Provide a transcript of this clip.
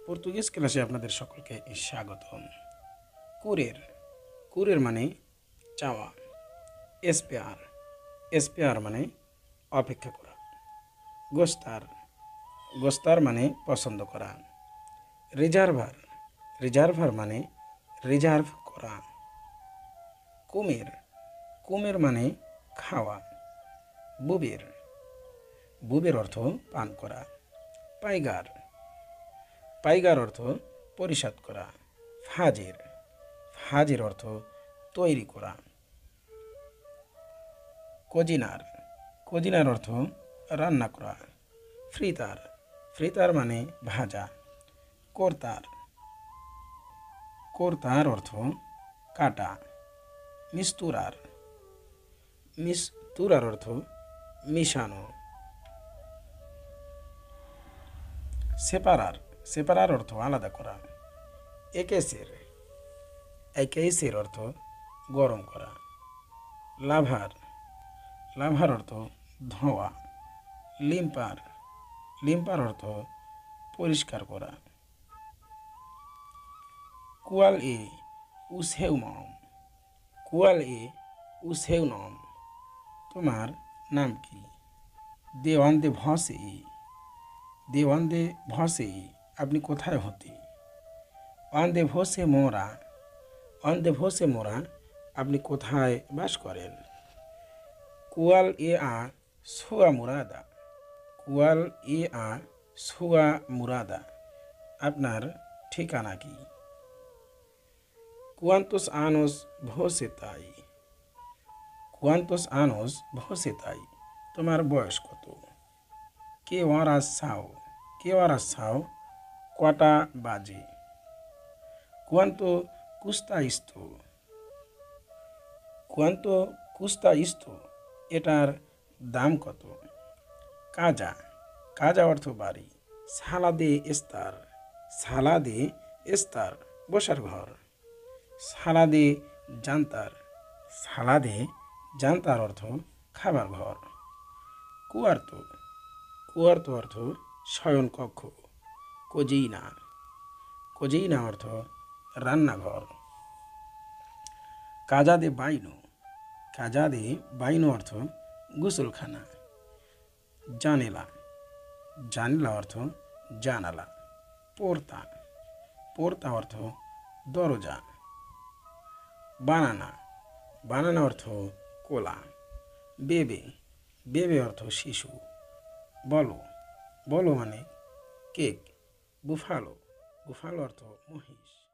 Portuguese ক্লাসে আপনাদের সকলকে স্বাগতম। কুরের কুরের মানে চাওয়া। এসপেয়ার এসপেয়ার মানে অপেক্ষা করা। গোস্তার গোস্তার মানে পছন্দ করা। রিজার্ভার রিজার্ভার মানে রিজার্ভ করা। কুমের কুমের মানে খাওয়া। বুবের বুবের অর্থ পান করা। পাইগার পাইগার অর্থ পরিশোধ করা। ফাজির ফাজির অর্থ তৈরি করা। কজিনার কজিনার অর্থ রান্না করা। ফ্রিতার ফ্রিতার মানে ভাজা। কোরতার কোরতার অর্থ কাটা। মিস্তুরার মিস্তুরার অর্থ মিশানো। সেপারার সেপারার অর্থ আলাদা করা। একেসের একেসের অর্থ গরম করা। লাভার লাভার অর্থ ধোয়া। লিম্পার লিম্পার অর্থ পরিষ্কার করা। কুয়াল এ উসেউ নম কুয়াল এ উসেউ নম তোমার নাম কি? দেওয়ান দে ভসে দেওয়ান দে ভসে আপনি কোথায় হতে? অন্দে ভসে মোরা অন্দে ভসে মোরা আপনি কোথায় বাস করেন? কুয়াল এ আ সুয়া মুরাদা কুয়াল এ আ সুয়া মুরাদা আপনার ঠিকানা কি? কুয়ান্তোস আনোস ভসে তাই কুয়ান্তোস আনোস ভসে তাই তোমার বয়স কত? কে ওয়ারা সাও কটা বাজে? কুয়ান্তো কুস্তা ইস্তো কুয়ান্তো কুস্তা ইস্তো এটার দাম কত? কাজা কাজা অর্থ বাড়ি। সালাদে এস্তার সালাদে এস্তার বসার ঘর। সালাদে জান্তার সালাদে জান্তার অর্থ খাবার ঘর। কুয়ার্তো কুয়ার্তো অর্থ শয়ন কক্ষ। কোজিনা কোজিনা অর্থ রান্নাঘর। কাজা দে বাইনো কাজা দে বাইনো অর্থ গোসলখানা। জানেলা জানেলা অর্থ জানালা। পোর্তা পোর্তা অর্থ দরজা। বানানা বানানা অর্থ কোলা। বেবে বেবে অর্থ শিশু। বলো বলো মানে কেক। বুফালো বুফালো অর্থ মহিষ।